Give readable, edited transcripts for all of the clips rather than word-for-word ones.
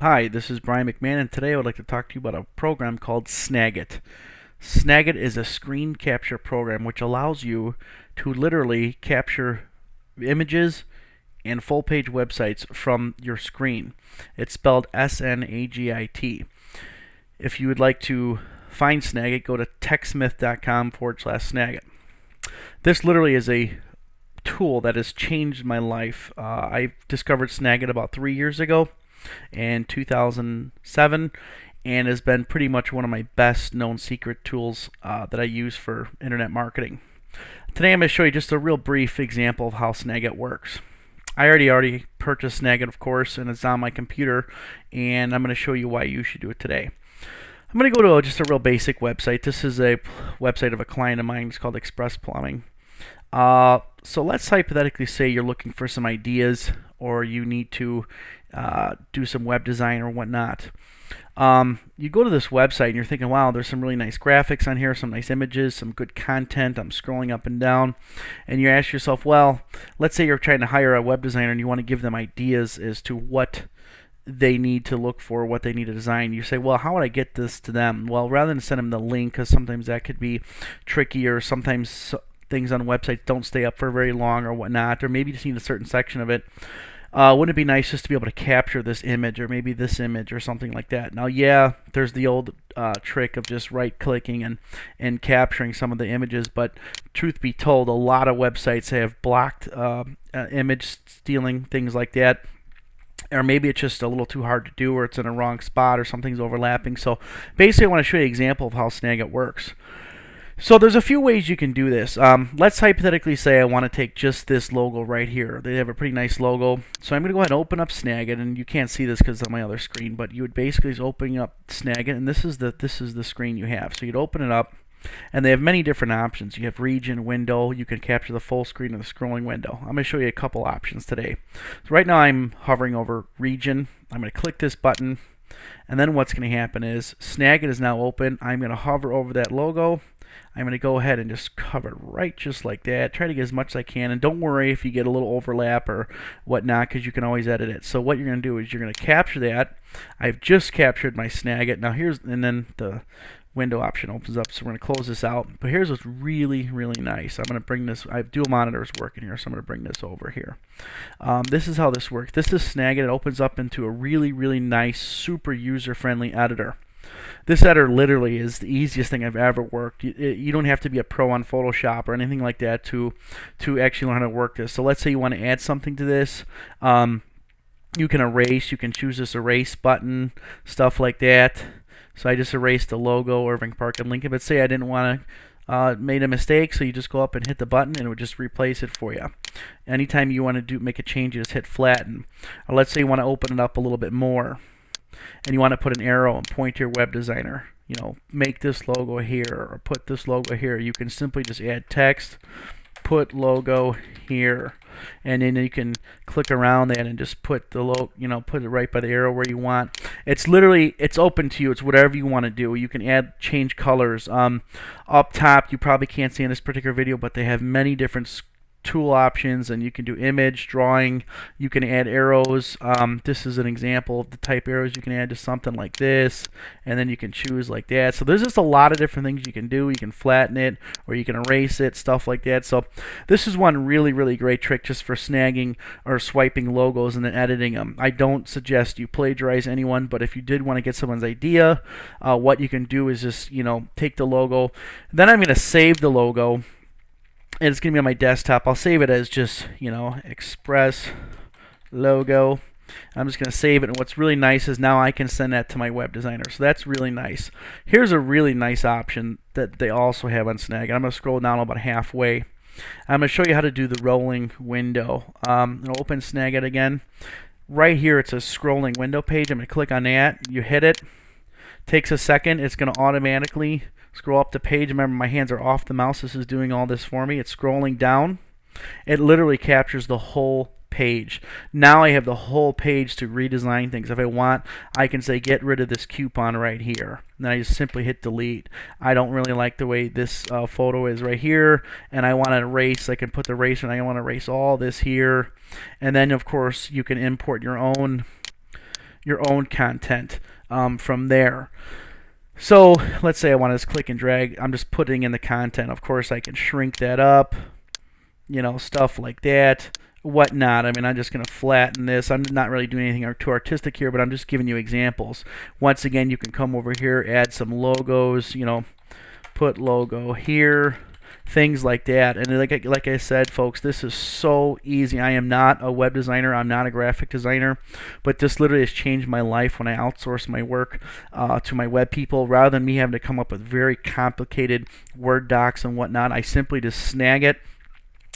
Hi, this is Brian McMahon, and today I would like to talk to you about a program called Snagit. Snagit is a screen capture program which allows you to literally capture images and full page websites from your screen. It's spelled Snagit. If you would like to find Snagit, go to techsmith.com/Snagit. This literally is a tool that has changed my life. I discovered Snagit about 3 years ago in 2007 and has been pretty much one of my best known secret tools that I use for internet marketing. Today I'm going to show you just a real brief example of how Snagit works. I already purchased Snagit, of course, and it's on my computer, and I'm going to show you why you should do it today. I'm going to go to just a real basic website. This is a website of a client of mine. It's called Express Plumbing. So let's hypothetically say you're looking for some ideas or you need to do some web design or whatnot. You go to this website and you're thinking, wow, there's some really nice graphics on here, some nice images, some good content. I'm scrolling up and down, and you ask yourself, well, let's say you're trying to hire a web designer and you want to give them ideas as to what they need to look for, what they need to design. You say, well, how would I get this to them? Well, rather than send them the link, because sometimes that could be tricky, or sometimes things on websites don't stay up for very long or whatnot, or maybe you just need a certain section of it. Wouldn't it be nice just to be able to capture this image, or maybe this image, or something like that? Now, yeah, there's the old trick of just right-clicking and capturing some of the images, but truth be told, a lot of websites have blocked image stealing, things like that. Or maybe it's just a little too hard to do, or it's in a wrong spot, or something's overlapping. So basically I want to show you an example of how Snagit works. So there's a few ways you can do this. Let's hypothetically say I want to take just this logo right here. They have a pretty nice logo. So I'm going to go ahead and open up Snagit, and you can't see this because it's on my other screen, but you would basically just open up Snagit, and this is the screen you have. So you'd open it up, and they have many different options. You have region, window. You can capture the full screen of the scrolling window. I'm going to show you a couple options today. So right now I'm hovering over region. I'm going to click this button, and then what's going to happen is Snagit is now open. I'm going to hover over that logo. I'm going to go ahead and just cover it right just like that. Try to get as much as I can, and don't worry if you get a little overlap or whatnot, because you can always edit it. So what you're going to do is you're going to capture that. I've just captured my Snagit. Now and then the window option opens up, so we're going to close this out. But here's what's really, really nice. I'm going to bring this, I have dual monitors working here, so I'm going to bring this over here. This is how this works. This is Snagit. It opens up into a really, really nice, super user-friendly editor. This editor literally is the easiest thing I've ever worked. You don't have to be a pro on Photoshop or anything like that to actually learn how to work this. So let's say you want to add something to this. You can erase. You can choose this erase button, stuff like that. So I just erased the logo, Irving Park and Lincoln. But say I didn't want to made a mistake, so you just go up and hit the button, and it would just replace it for you. Anytime you want to make a change, you just hit flatten. Or let's say you want to open it up a little bit more, and you want to put an arrow and point to your web designer. You know, make this logo here, or put this logo here. You can simply just add text, put logo here, and then you can click around that and just put the put it right by the arrow where you want. It's literally, it's open to you. It's whatever you want to do. You can change colors. Up top, you probably can't see in this particular video, but they have many different tool options, and you can do image, drawing. You can add arrows. This is an example of the type arrows you can add to something like this, and then you can choose like that. So there's just a lot of different things you can do. You can flatten it, or you can erase it, stuff like that. So this is one really, really great trick just for snagging or swiping logos and then editing them. I don't suggest you plagiarize anyone, but if you did want to get someone's idea, what you can do is just take the logo. Then I'm going to save the logo, and it's going to be on my desktop. I'll save it as just, Express logo. I'm just going to save it, and what's really nice is now I can send that to my web designer. So that's really nice. Here's a really nice option that they also have on Snagit. I'm going to scroll down about halfway. I'm going to show you how to do the rolling window. I'll open Snagit again. Right here it's a scrolling window page. I'm going to click on that. You hit it. Takes a second. It's going to automatically scroll up the page. Remember, my hands are off the mouse. This is doing all this for me. It's scrolling down. It literally captures the whole page. Now I have the whole page to redesign things. If I want, I can say get rid of this coupon right here. And then I just simply hit delete. I don't really like the way this photo is right here, and I want to erase. I can put the eraser, and I want to erase all this here. And then of course you can import your own your own content from there. So let's say I want to just click and drag. I'm just putting in the content. Of course, I can shrink that up, stuff like that, whatnot. I mean, I'm just going to flatten this. I'm not really doing anything too artistic here, but I'm just giving you examples. Once again, you can come over here, add some logos, put logo here, things like that. And like I said, folks, this is so easy. I am not a web designer. I'm not a graphic designer, but this literally has changed my life when I outsource my work to my web people. Rather than me having to come up with very complicated Word docs and whatnot, I simply just snag it,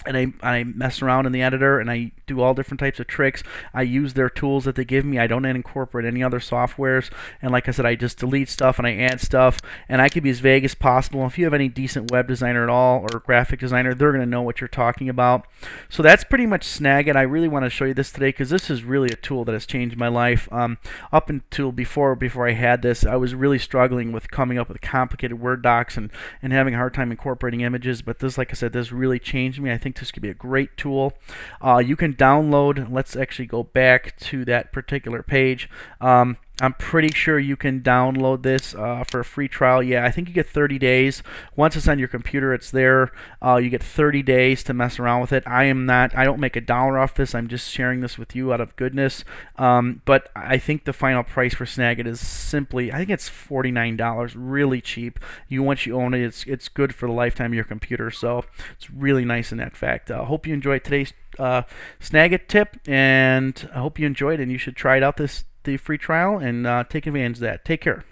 and I mess around in the editor, and I do all different types of tricks. I use their tools that they give me. I don't incorporate any other softwares. And like I said, I just delete stuff and I add stuff, and I can be as vague as possible. If you have any decent web designer at all or graphic designer, they're going to know what you're talking about. So that's pretty much Snagit. I really want to show you this today because this is really a tool that has changed my life. Up until before I had this, I was really struggling with coming up with complicated Word docs and having a hard time incorporating images. But this, like I said, this really changed me. I think this could be a great tool. You can download. Let's actually go back to that particular page. I'm pretty sure you can download this for a free trial. Yeah, I think you get 30 days. Once it's on your computer, it's there. You get 30 days to mess around with it. I don't make $1 off this. I'm just sharing this with you out of goodness. But I think the final price for Snagit is simply, I think it's $49. Really cheap. Once you own it, it's good for the lifetime of your computer. So it's really nice in that fact. I hope you enjoyed today's Snagit tip, and I hope you enjoyed it, and you should try it out the free trial and take advantage of that. Take care.